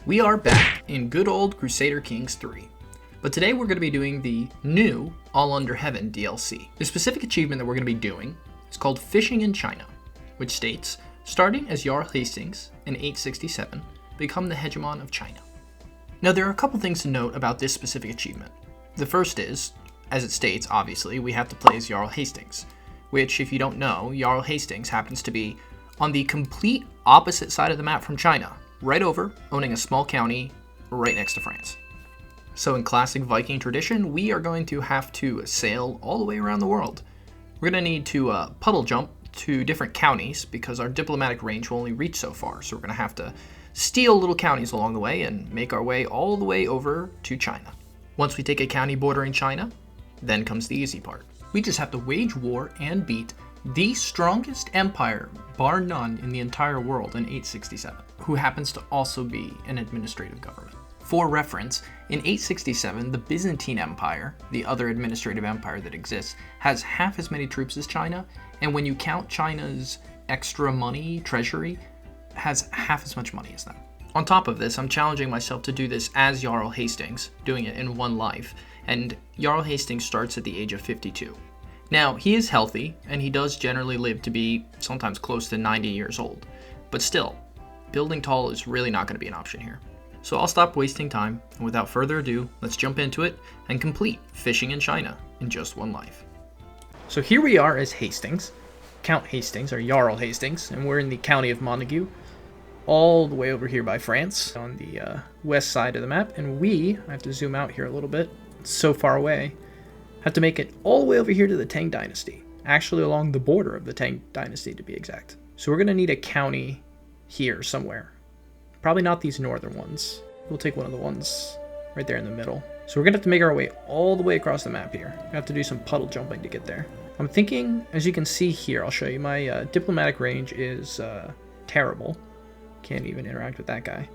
We are back in good old Crusader Kings III. But today we're going to be doing the new All Under Heaven DLC. The specific achievement that we're going to be doing is called Fishing in China, which states, starting as Jarl Hastings in 867, become the hegemon of China. Now there are a couple things to note about this specific achievement. The first is, as it states, obviously, we have to play as Jarl Hastings, which, if you don't know, Jarl Hastings happens to be on the complete opposite side of the map from China, right over, owning a small county right next to France. So in classic Viking tradition, we are going to have to sail all the way around the world. We're going to need to puddle jump to different counties because our diplomatic range will only reach so far, so we're going to have to steal little counties along the way and make our way all the way over to China. Once we take a county bordering China, then comes the easy part. We just have to wage war and beat the strongest empire, bar none, in the entire world in 867, who happens to also be an administrative government. For reference, in 867, the Byzantine Empire, the other administrative empire that exists, has half as many troops as China, and when you count China's extra money, treasury, has half as much money as them. On top of this, I'm challenging myself to do this as Jarl Hastings, doing it in one life, and Jarl Hastings starts at the age of 52. Now, he is healthy, and he does generally live to be sometimes close to 90 years old, but still, building tall is really not going to be an option here. So I'll stop wasting time, and without further ado, let's jump into it and complete Fishing in China in just one life. So here we are as Hastings, Count Hastings, or Jarl Hastings, and we're in the county of Montague, all the way over here by France, on the west side of the map, and I have to zoom out here a little bit, it's so far away, have to make it all the way over here to the Tang Dynasty, actually along the border of the Tang Dynasty to be exact. So we're going to need a county here somewhere. Probably not these northern ones. We'll take one of the ones right there in the middle. So we're going to have to make our way all the way across the map here. We have to do some puddle jumping to get there. I'm thinking, as you can see here, I'll show you, my diplomatic range is terrible. Can't even interact with that guy.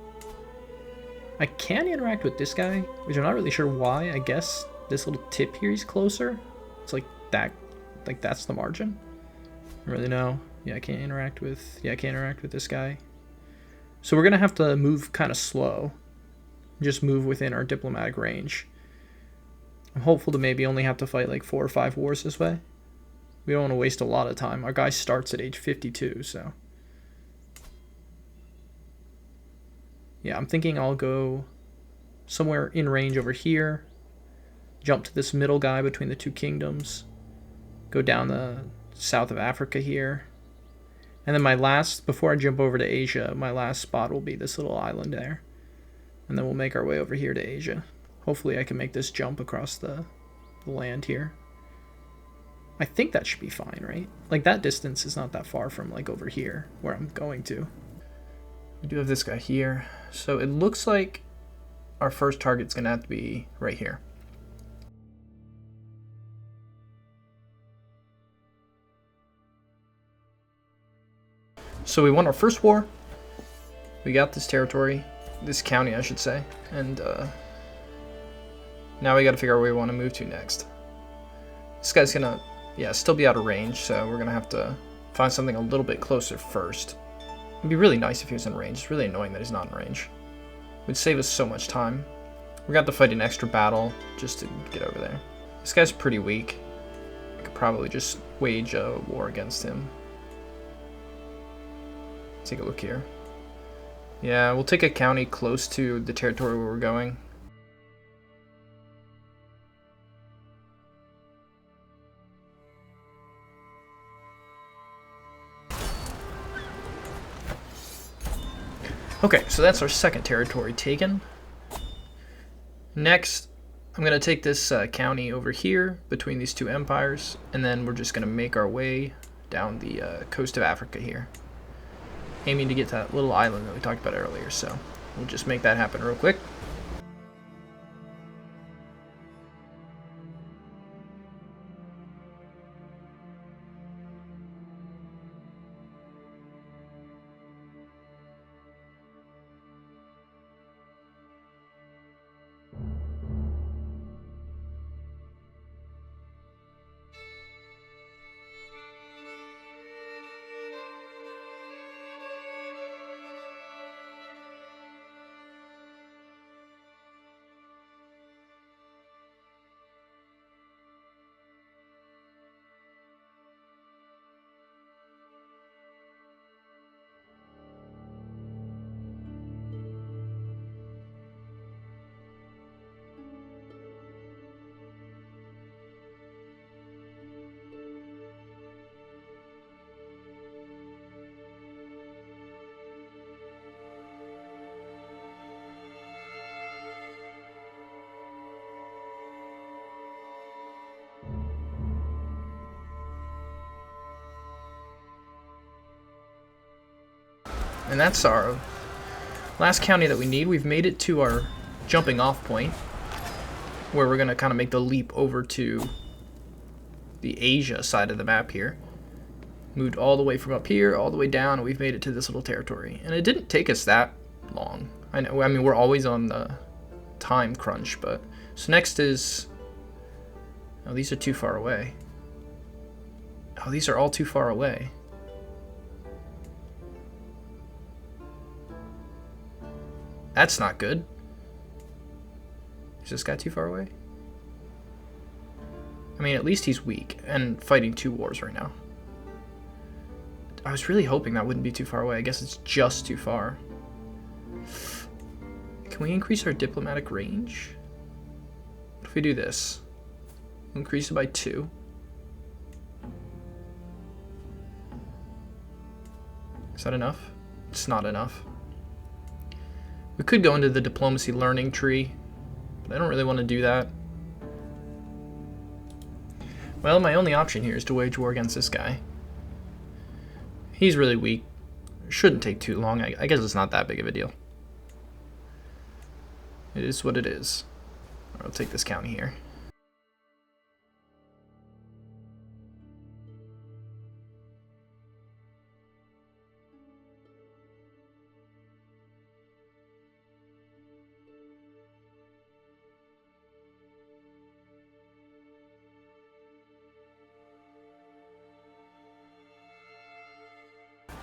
I can interact with this guy, which I'm not really sure why. I guess this little tip here is closer. It's like that, like that's the margin. I don't really know. Yeah, I can't interact with this guy. So we're gonna have to move kind of slow. Just move within our diplomatic range. I'm hopeful to maybe only have to fight like 4 or 5 wars this way. We don't want to waste a lot of time. Our guy starts at age 52, so. Yeah, I'm thinking I'll go somewhere in range over here. Jump to this middle guy between the two kingdoms. Go down the south of Africa here. And then my last, before I jump over to Asia, my last spot will be this little island there. And then we'll make our way over here to Asia. Hopefully I can make this jump across the land here. I think that should be fine, right? Like that distance is not that far from like over here where I'm going to. We do have this guy here. So it looks like our first target's going to have to be right here. So we won our first war, we got this territory, this county I should say, and now we gotta figure out where we want to move to next. This guy's gonna, still be out of range, so we're gonna have to find something a little bit closer first. It'd be really nice if he was in range. It's really annoying that he's not in range. It would save us so much time. We're gonna have to fight an extra battle just to get over there. This guy's pretty weak. I could probably just wage a war against him. Take a look here. Yeah, we'll take a county close to the territory where we're going. Okay, so that's our second territory taken. Next, I'm going to take this county over here between these two empires, and then we're just going to make our way down the coast of Africa here. Aiming to get to that little island that we talked about earlier, so we'll just make that happen real quick. And that's our last county that we need. We've made it to our jumping off point, where we're going to kind of make the leap over to the Asia side of the map here. Moved all the way from up here, all the way down, and we've made it to this little territory. And it didn't take us that long. I mean, we're always on the time crunch, but... So next is... Oh, these are too far away. Oh, these are all too far away. That's not good. Is this guy too far away? I mean, at least he's weak and fighting 2 wars right now. I was really hoping that wouldn't be too far away. I guess it's just too far. Can we increase our diplomatic range? What if we do this? Increase it by 2. Is that enough? It's not enough. We could go into the diplomacy learning tree, but I don't really want to do that. Well, my only option here is to wage war against this guy. He's really weak. Shouldn't take too long. I guess it's not that big of a deal. It is what it is. I'll take this county here.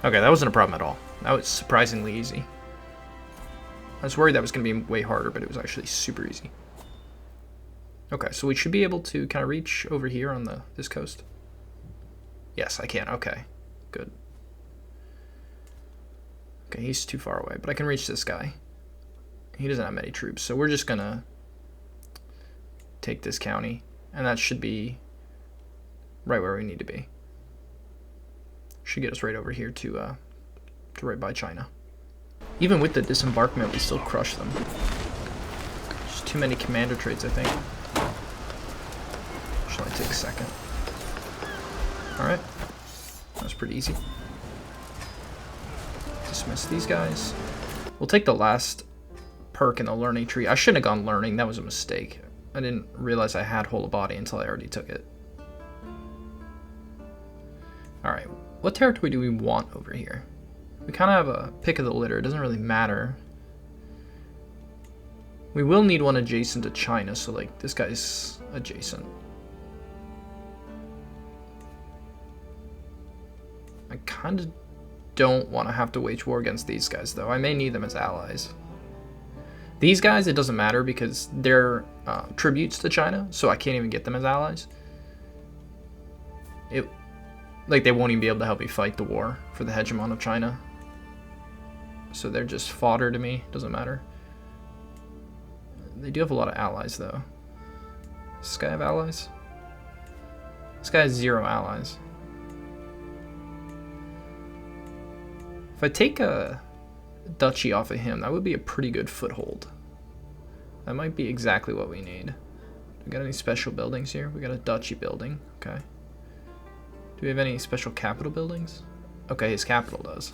Okay, that wasn't a problem at all. That was surprisingly easy. I was worried that was going to be way harder, but it was actually super easy. Okay, so we should be able to kind of reach over here on this coast. Yes, I can. Okay, good. Okay, he's too far away, but I can reach this guy. He doesn't have many troops, so we're just going to take this county, and that should be right where we need to be. Should get us right over here to right by China. Even with the disembarkment, we still crush them. Just too many commander trades, I think. Should only take a second. Alright. That was pretty easy. Dismiss these guys. We'll take the last perk in the learning tree. I shouldn't have gone learning. That was a mistake. I didn't realize I had whole of body until I already took it. Alright. What territory do we want over here? We kind of have a pick of the litter. It doesn't really matter. We will need one adjacent to China, so like this guy's adjacent. I kind of don't want to have to wage war against these guys, though. I may need them as allies. These guys, it doesn't matter because they're tributes to China, so I can't even get them as allies. Like, they won't even be able to help me fight the war for the hegemon of China. So they're just fodder to me. Doesn't matter. They do have a lot of allies, though. Does this guy have allies? This guy has 0 allies. If I take a duchy off of him, that would be a pretty good foothold. That might be exactly what we need. We got any special buildings here? We got a duchy building. Okay. Do we have any special capital buildings? Okay, his capital does.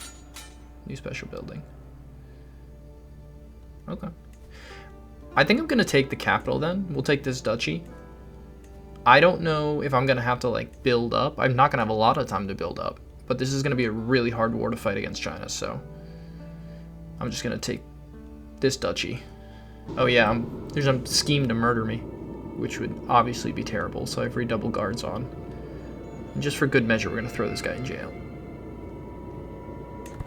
New special building. Okay. I think I'm going to take the capital then. We'll take this duchy. I don't know if I'm going to have to like build up. I'm not going to have a lot of time to build up. But this is going to be a really hard war to fight against China, so I'm just going to take this duchy. Oh yeah, there's a scheme to murder me, which would obviously be terrible, so I have redouble guards on. And just for good measure, we're going to throw this guy in jail.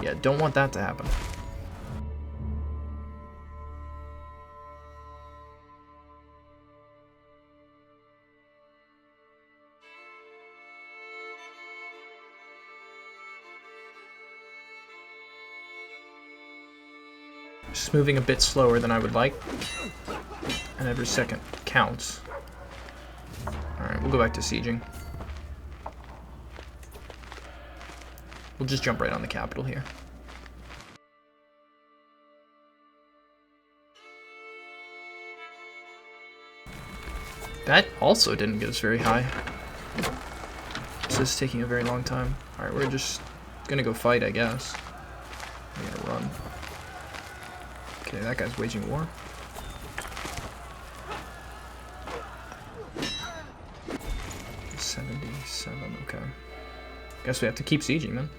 Yeah, don't want that to happen. Just moving a bit slower than I would like. And every second counts. Alright, we'll go back to sieging. We'll just jump right on the capital here. That also didn't get us very high. This is taking a very long time. Alright, we're just gonna go fight, I guess. We gotta Okay, that guy's waging war. $77, okay. Guess we have to keep sieging then.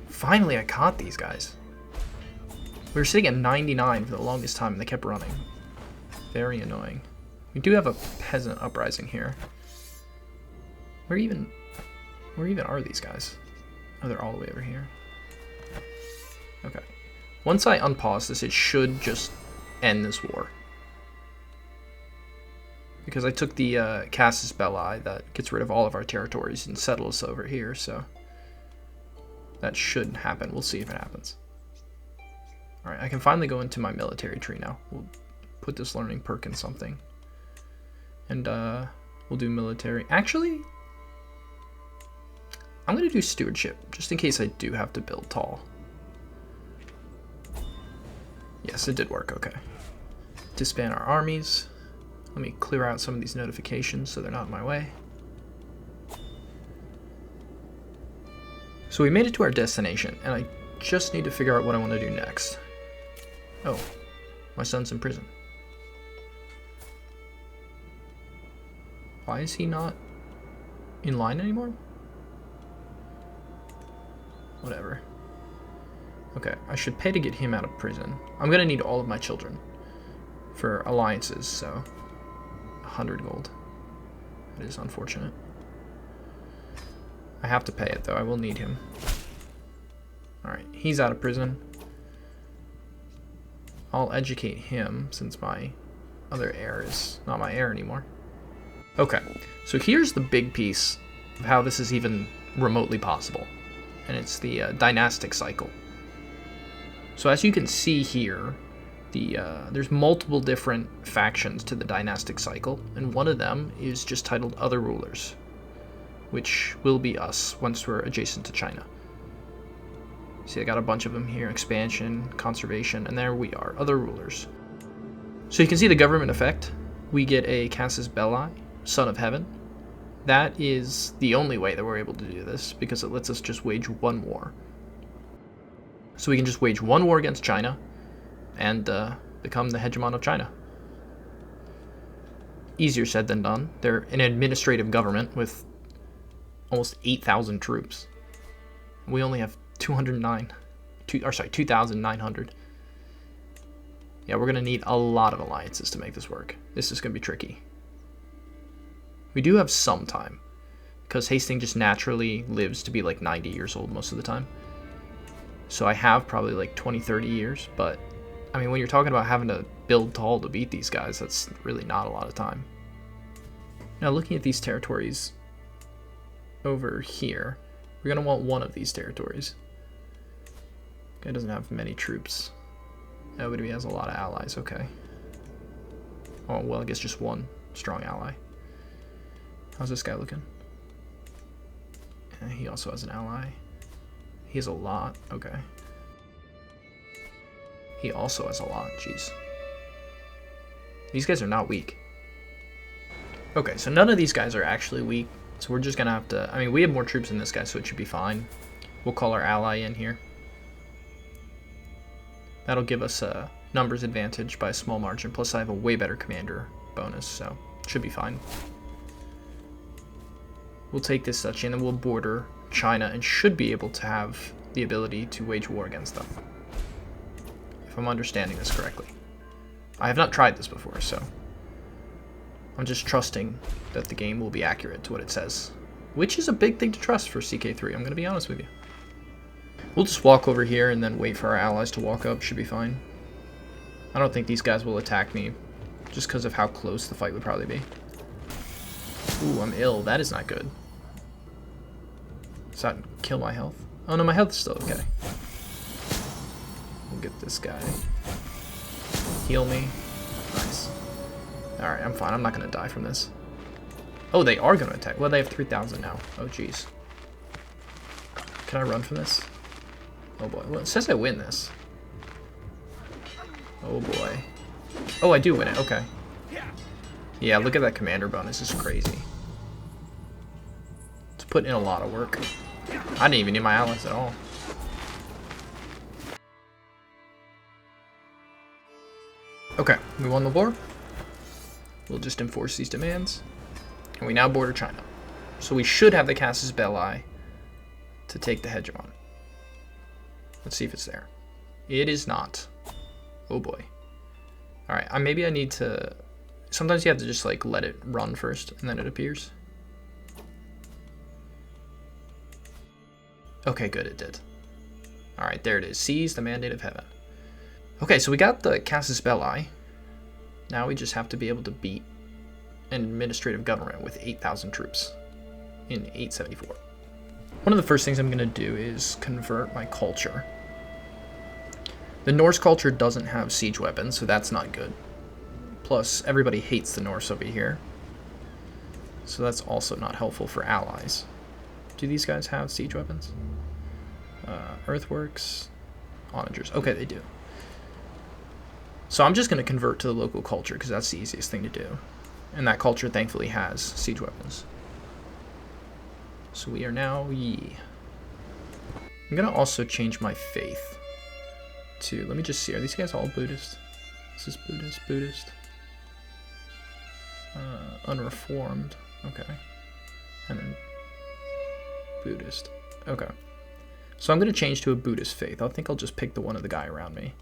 Finally, I caught these guys. We were sitting at 99 for the longest time, and they kept running. Very annoying. We do have a peasant uprising here. Where even are these guys? Oh, they're all the way over here. Okay. Once I unpause this, it should just end this war. Because I took the Casus Belli that gets rid of all of our territories and settles over here, so that should happen. We'll see if it happens. Alright, I can finally go into my military tree now. We'll put this learning perk in something. And we'll do military. Actually, I'm going to do stewardship, just in case I do have to build tall. Yes, it did work, okay. Disband our armies. Let me clear out some of these notifications so they're not in my way. So we made it to our destination, and I just need to figure out what I want to do next. Oh, my son's in prison. Why is he not in line anymore? Whatever. Okay, I should pay to get him out of prison. I'm going to need all of my children for alliances, so 100 gold. That is unfortunate. I have to pay it, though. I will need him. Alright, he's out of prison. I'll educate him, since my other heir is not my heir anymore. Okay, so here's the big piece of how this is even remotely possible. And it's the dynastic cycle. So as you can see here, there's multiple different factions to the dynastic cycle, and one of them is just titled Other Rulers, which will be us once we're adjacent to China. See, I got a bunch of them here: expansion, conservation, and there we are, Other Rulers. So you can see the government effect. We get a Casus Belli, Son of Heaven. That is the only way that we're able to do this, because it lets us just wage one war. So we can just wage one war against China and become the hegemon of China. Easier said than done. They're an administrative government with almost 8,000 troops. We only have 2,900. Yeah, we're going to need a lot of alliances to make this work. This is going to be tricky. We do have some time, because Hastings just naturally lives to be like 90 years old most of the time. So I have probably like 20, 30 years, but I mean, when you're talking about having to build tall to beat these guys, that's really not a lot of time. Now, looking at these territories over here, we're going to want one of these territories. Guy doesn't have many troops. Oh, but he has a lot of allies, okay. Oh, well, I guess just one strong ally. How's this guy looking? He also has an ally. He has a lot, okay. He also has a lot, jeez. These guys are not weak. Okay, so none of these guys are actually weak, so we're just gonna have to, I mean, we have more troops than this guy, so it should be fine. We'll call our ally in here. That'll give us a numbers advantage by a small margin, plus I have a way better commander bonus, so it should be fine. We'll take this such, and then we'll border China and should be able to have the ability to wage war against them, if I'm understanding this correctly. I have not tried this before, so I'm just trusting that the game will be accurate to what it says, which is a big thing to trust for CK3, I'm going to be honest with you. We'll just walk over here and then wait for our allies to walk up, should be fine. I don't think these guys will attack me just because of how close the fight would probably be. Ooh, I'm ill. That is not good. Does that kill my health? Oh no, my health is still okay. We'll get this guy. Heal me. Nice. Alright, I'm fine. I'm not going to die from this. Oh, they are going to attack. Well, they have 3,000 now. Oh, jeez. Can I run from this? Oh boy. Well, it says I win this. Oh boy. Oh, I do win it. Okay. Yeah, look at that commander bonus. It's crazy. It's putting in a lot of work. I didn't even need my allies at all. Okay, we won the war. We'll just enforce these demands. And we now border China. So we should have the Casus Belli to take the hegemon. Let's see if it's there. It is not. Oh boy. Alright, maybe I need to... Sometimes you have to just like let it run first and then it appears. Okay, good, it did. Alright, there it is. Seize the mandate of heaven. Okay, so we got the Casus Belli. Now we just have to be able to beat an administrative government with 8,000 troops in 874. One of the first things I'm going to do is convert my culture. The Norse culture doesn't have siege weapons, so that's not good. Plus, everybody hates the Norse over here. So that's also not helpful for allies. Do these guys have siege weapons? Earthworks, onagers. Okay, they do. So I'm just going to convert to the local culture because that's the easiest thing to do. And that culture thankfully has siege weapons. So we are now Yi. I'm going to also change my faith to, let me just see, are these guys all Buddhist? This is Buddhist. Unreformed. Okay. And then Buddhist. Okay. So I'm going to change to a Buddhist faith. I think I'll just pick the one of the guy around me.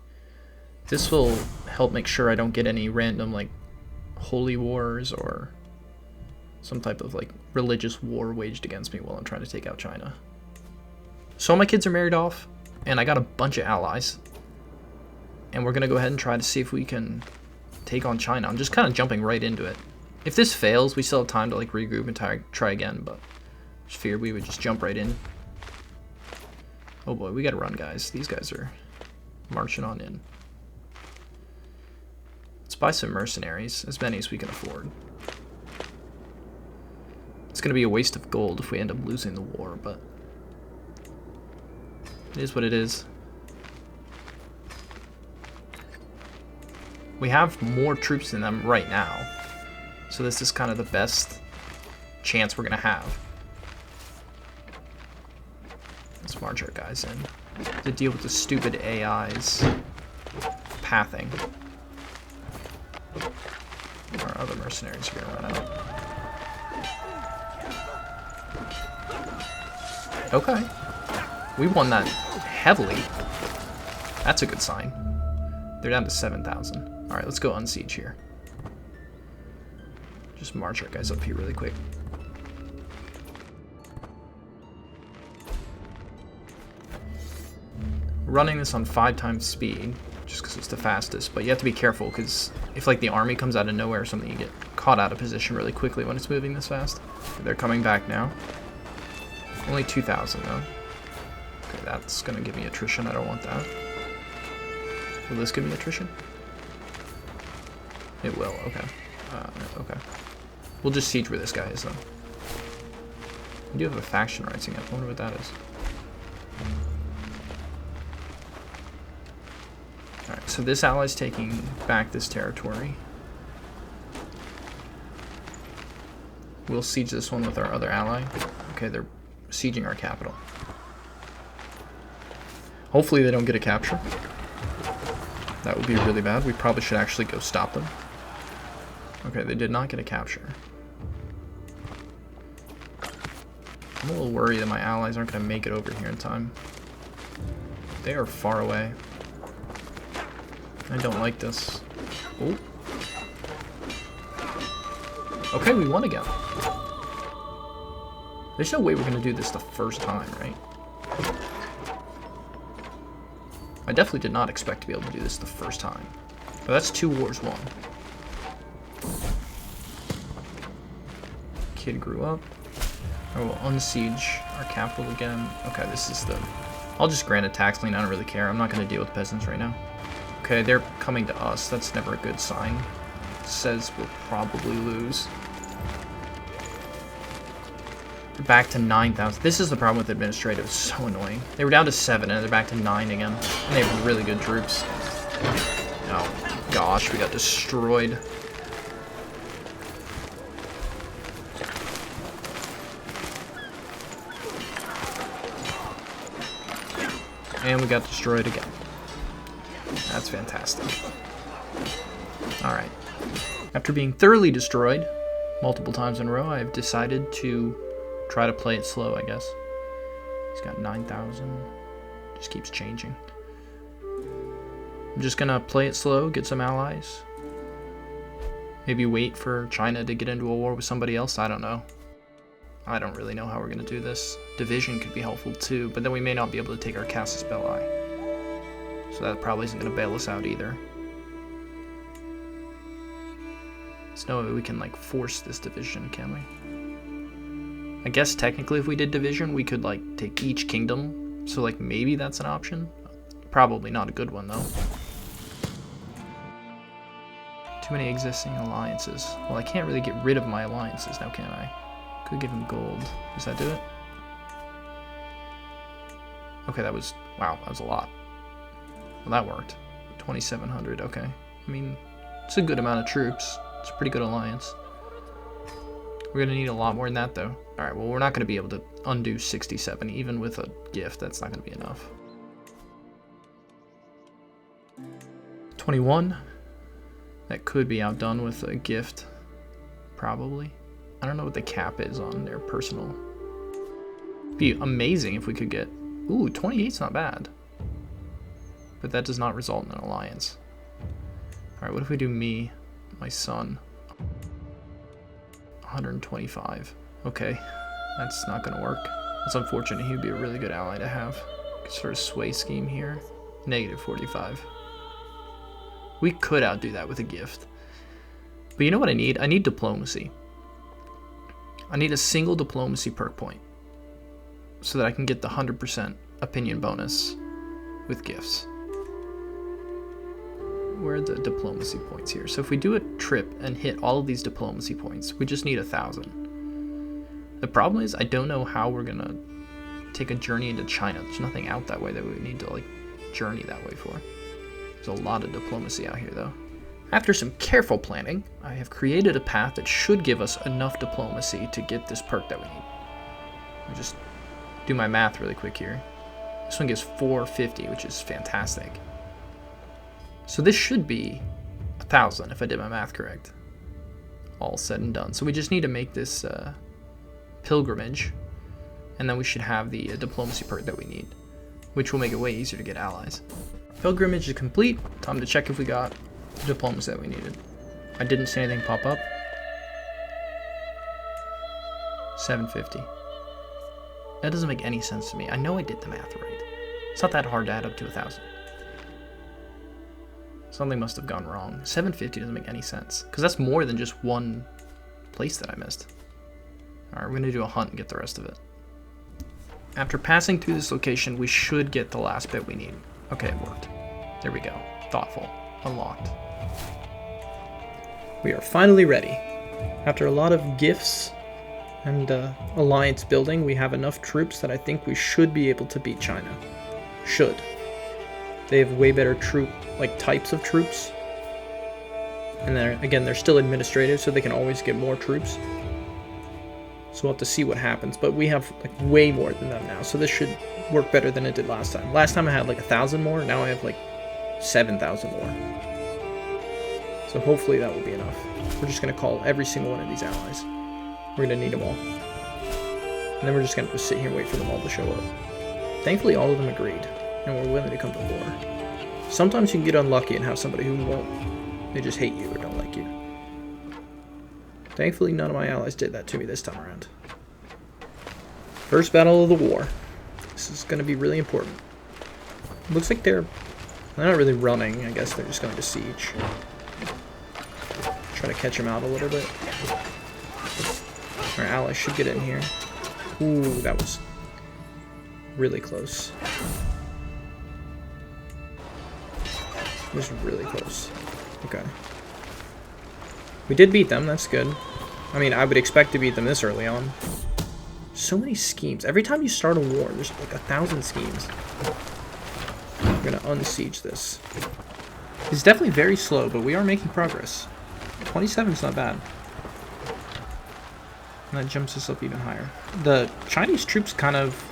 This will help make sure I don't get any random, like, holy wars or some type of, like, religious war waged against me while I'm trying to take out China. So my kids are married off, and I got a bunch of allies. And we're going to go ahead and try to see if we can take on China. I'm just kind of jumping right into it. If this fails, we still have time to, like, regroup and try again, but just figured we would just jump right in. Oh boy, we got to run, guys. These guys are marching on in. Let's buy some mercenaries, as many as we can afford. It's going to be a waste of gold if we end up losing the war, but it is what it is. We have more troops than them right now, so this is kind of the best chance we're going to have. Let's march our guys in to deal with the stupid AI's pathing. Our other mercenaries are going to run out. Okay. We won that heavily. That's a good sign. They're down to 7,000. Alright, let's go unsiege here. Just march our guys up here really quick. Running this on 5 times speed, just because it's the fastest, but you have to be careful because if like the army comes out of nowhere or something, you get caught out of position really quickly when it's moving this fast. They're coming back now. Only 2,000 though. Okay, that's gonna give me attrition. I don't want that. Will this give me attrition? It will. Okay. Okay. We'll just siege where this guy is though. We do have a faction rising up. I wonder what that is. Alright, so this ally's taking back this territory. We'll siege this one with our other ally. Okay, they're sieging our capital. Hopefully they don't get a capture. That would be really bad. We probably should actually go stop them. Okay, they did not get a capture. I'm a little worried that my allies aren't going to make it over here in time. They are far away. I don't like this. Oh. Okay, we won again. There's no way we're going to do this the first time, right? I definitely did not expect to be able to do this the first time. So that's 2 wars won. Kid grew up. I will unsiege our capital again. Okay, this is the... I'll just grant a tax lien. I don't really care. I'm not going to deal with peasants right now. Okay, they're coming to us. That's never a good sign. It says we'll probably lose. They're back to 9,000. This is the problem with administrative. It's so annoying. They were down to 7 and they're back to 9 again. And they have really good troops. Oh gosh, we got destroyed. And we got destroyed again. That's fantastic. Alright. After being thoroughly destroyed multiple times in a row, I've decided to try to play it slow, I guess. He's got 9,000. Just keeps changing. I'm just gonna play it slow, get some allies. Maybe wait for China to get into a war with somebody else. I don't know. I don't really know how we're gonna do this. Division could be helpful too, but then we may not be able to take our Casus Belli. So that probably isn't gonna bail us out either. There's no way we can like force this division, can we? I guess technically if we did division, we could like take each kingdom. So like maybe that's an option. Probably not a good one though. Too many existing alliances. Well, I can't really get rid of my alliances now, can I? Could give him gold. Does that do it? Okay, that was... Wow, that was a lot. Well, that worked. 2,700, okay. I mean, it's a good amount of troops. It's a pretty good alliance. We're going to need a lot more than that, though. Alright, well, we're not going to be able to undo 67. Even with a gift, that's not going to be enough. 21. That could be outdone with a gift. Probably. I don't know what the cap is on their personal. It'd be amazing if we could get... Ooh, 28's not bad. But that does not result in an alliance. Alright, what if we do me, my son? 125. Okay, that's not gonna work. That's unfortunate. He'd be a really good ally to have. Sort of sway scheme here. Negative 45. We could outdo that with a gift. But you know what I need? I need diplomacy. I need a single diplomacy perk point so that I can get the 100% opinion bonus with gifts. Where are the diplomacy points here? So if we do a trip and hit all of these diplomacy points, we just need 1,000. The problem is I don't know how we're gonna take a journey into China. There's nothing out that way that we would need to like journey that way for. There's a lot of diplomacy out here though. After some careful planning, I have created a path that should give us enough diplomacy to get this perk that we need. I'll just do my math really quick here. This one gives 450, which is fantastic. So this should be 1,000 if I did my math correct. All said and done. So we just need to make this pilgrimage, and then we should have the diplomacy perk that we need, which will make it way easier to get allies. Pilgrimage is complete. Time to check if we got the diplomacy that we needed. I didn't see anything pop up. 750. That doesn't make any sense to me. I know I did the math right. It's not that hard to add up to 1,000. Something must have gone wrong. 750 doesn't make any sense, because that's more than just one place that I missed. Alright, we're going to do a hunt and get the rest of it. After passing through this location, we should get the last bit we need. Okay, it worked. There we go. Thoughtful. Unlocked. We are finally ready. After a lot of gifts and alliance building, we have enough troops that I think we should be able to beat China. Should. They have way better types of troops. And they're still administrative, so they can always get more troops. So we'll have to see what happens. But we have like way more than them now, so this should work better than it did last time. Last time I had like 1,000 more, now I have like 7,000 more. So hopefully that will be enough. We're just going to call every single one of these allies. We're going to need them all. And then we're just going to sit here and wait for them all to show up. Thankfully all of them agreed, and we're willing to come to war. Sometimes you can get unlucky and have somebody who won't. They just hate you or don't like you. Thankfully none of my allies did that to me this time around. First battle of the war. This is going to be really important. Looks like they're They're not really running. I guess they're just going to siege. Try to catch them out a little bit. Our allies should get in here. Ooh, that was really close. It was really close. Okay. We did beat them. That's good. I mean, I would expect to beat them this early on. So many schemes. Every time you start a war, there's like 1,000 schemes. I'm gonna unsiege this. It's definitely very slow, but we are making progress. 27 is not bad. And that jumps us up even higher. The Chinese troops kind of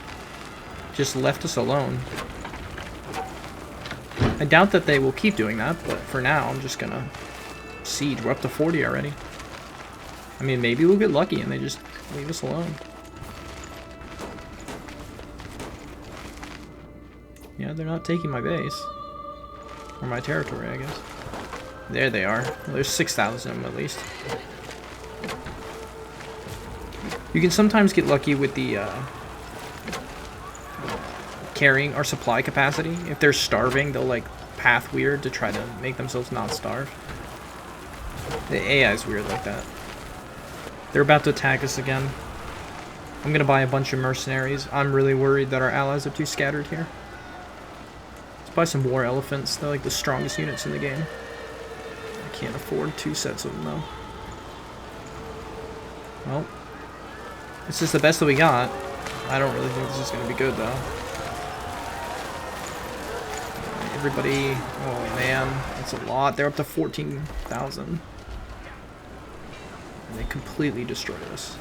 just left us alone. I doubt that they will keep doing that, but for now, I'm just gonna siege. We're up to 40 already. I mean, maybe we'll get lucky and they just leave us alone. Yeah, they're not taking my base. Or my territory, I guess. There they are. Well, there's 6,000 of them at least. You can sometimes get lucky with the carrying our supply capacity. If they're starving, they'll like path weird to try to make themselves not starve. The AI is weird like that. They're about to attack us again. I'm gonna buy a bunch of mercenaries. I'm really worried that our allies are too scattered here. Let's buy some war elephants. They're like the strongest units in the game. I can't afford 2 sets of them though. Well, this is the best that we got. I don't really think this is gonna be good though. Everybody, oh man, that's a lot. They're up to 14,000. And they completely destroyed us.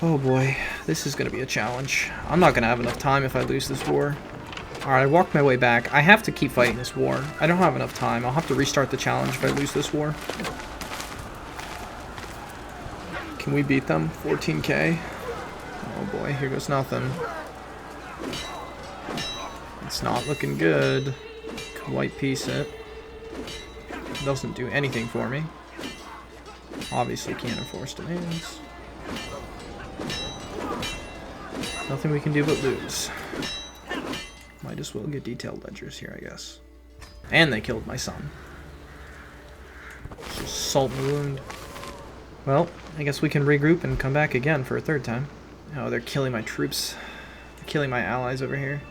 Oh boy, this is gonna be a challenge. I'm not gonna have enough time if I lose this war. Alright, I walked my way back. I have to keep fighting this war. I don't have enough time. I'll have to restart the challenge if I lose this war. Can we beat them? 14k? Oh boy, here goes nothing. It's not looking good. White piece it. Doesn't do anything for me. Obviously can't enforce demands. Nothing we can do but lose. Might as well get detailed ledgers here, I guess. And they killed my son. Just salt in the wound. Well, I guess we can regroup and come back again for a third time. Oh, they're killing my troops. They're killing my allies over here.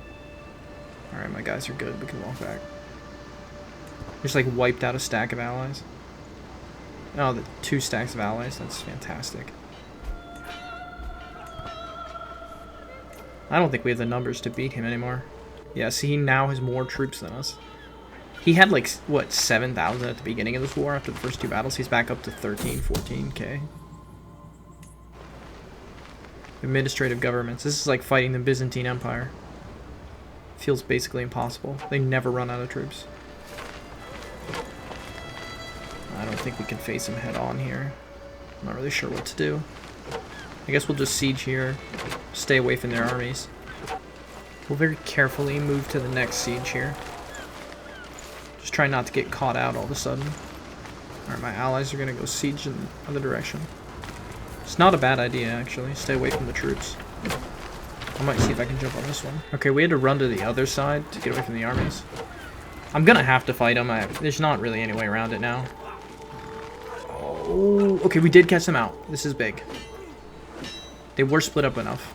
Alright, my guys are good. We can walk back. Just like wiped out a stack of allies. Oh, the 2 stacks of allies. That's fantastic. I don't think we have the numbers to beat him anymore. Yeah, see, he now has more troops than us. He had like, what, 7,000 at the beginning of this war after the first 2 battles. He's back up to 13, 14k. Administrative governments. This is like fighting the Byzantine Empire. Feels basically impossible. They never run out of troops. I don't think we can face them head on here. I'm not really sure what to do. I guess we'll just siege here. Stay away from their armies. We'll very carefully move to the next siege here. Just try not to get caught out all of a sudden. Alright, my allies are going to go siege in the other direction. It's not a bad idea, actually. Stay away from the troops. I might see if I can jump on this one. Okay, we had to run to the other side to get away from the armies. I'm gonna have to fight them. There's not really any way around it now. Oh, okay, we did catch them out. This is big. They were split up enough.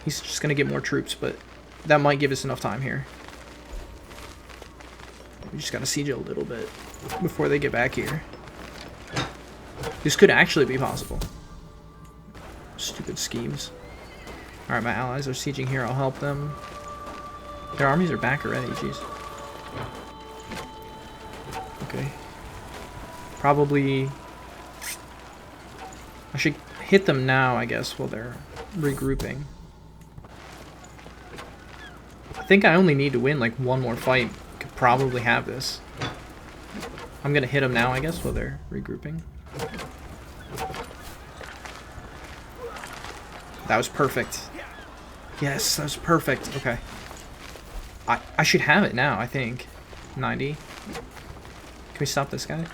He's just gonna get more troops, but that might give us enough time here. We just gotta siege a little bit before they get back here. This could actually be possible. Stupid schemes. Alright, my allies are sieging here. I'll help them. Their armies are back already, jeez. Okay. Probably... I should hit them now, I guess, while they're regrouping. I think I only need to win, like, 1 more fight. Could probably have this. I'm gonna hit them now, I guess, while they're regrouping. That was perfect. Yes, that was perfect. Okay. I should have it now, I think. 90. Can we stop this guy?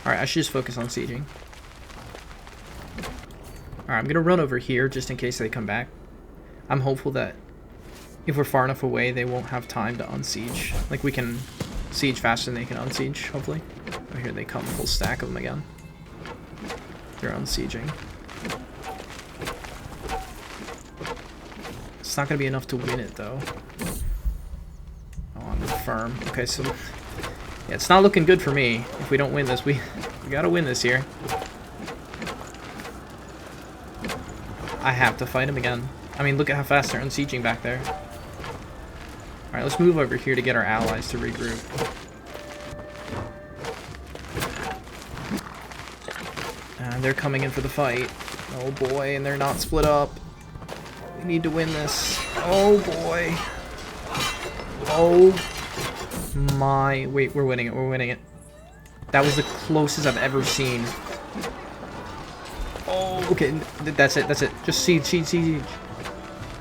Alright, I should just focus on sieging. Alright, I'm gonna run over here just in case they come back. I'm hopeful that if we're far enough away, they won't have time to unsiege. Like, we can siege faster than they can unsiege, hopefully. Oh, here they come, full stack of them again. They're unsieging. It's not going to be enough to win it, though. Oh, I'm firm. Okay, so... yeah, it's not looking good for me. If we don't win this, we got to win this here. I have to fight him again. I mean, look at how fast they're unsieging back there. Alright, let's move over here to get our allies to regroup. And they're coming in for the fight. Oh boy, and they're not split up. We need to win this. Oh boy. Oh my. Wait, we're winning it. We're winning it. That was the closest I've ever seen. Oh, okay. That's it. That's it. Just siege, siege, siege.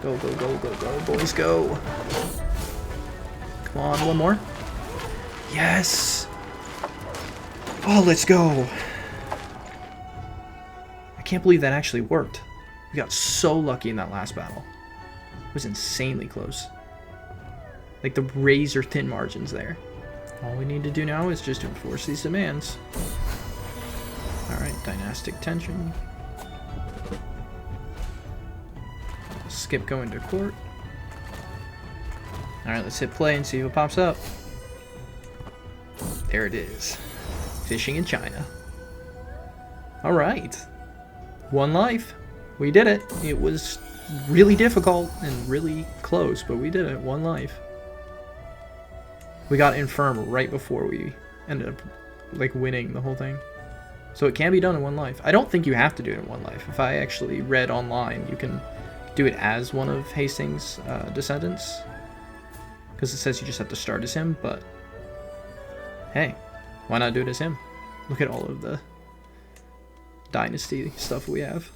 Go, go, go, go, go. Boys, go. Come on, one more. Yes. Oh, let's go. I can't believe that actually worked. We got so lucky in that last battle. It was insanely close. Like the razor thin margins there. All we need to do now is just enforce these demands. Alright, dynastic tension. Skip going to court. Alright, let's hit play and see what pops up. There it is. Fishing in China. Alright. One life. We did it. It was really difficult and really close, but we did it. One life. We got infirm right before we ended up like winning the whole thing. So it can be done in one life. I don't think you have to do it in one life. If I actually read online, you can do it as one of Hastings' descendants. Because it says you just have to start as him, but hey, why not do it as him? Look at all of the dynasty stuff we have.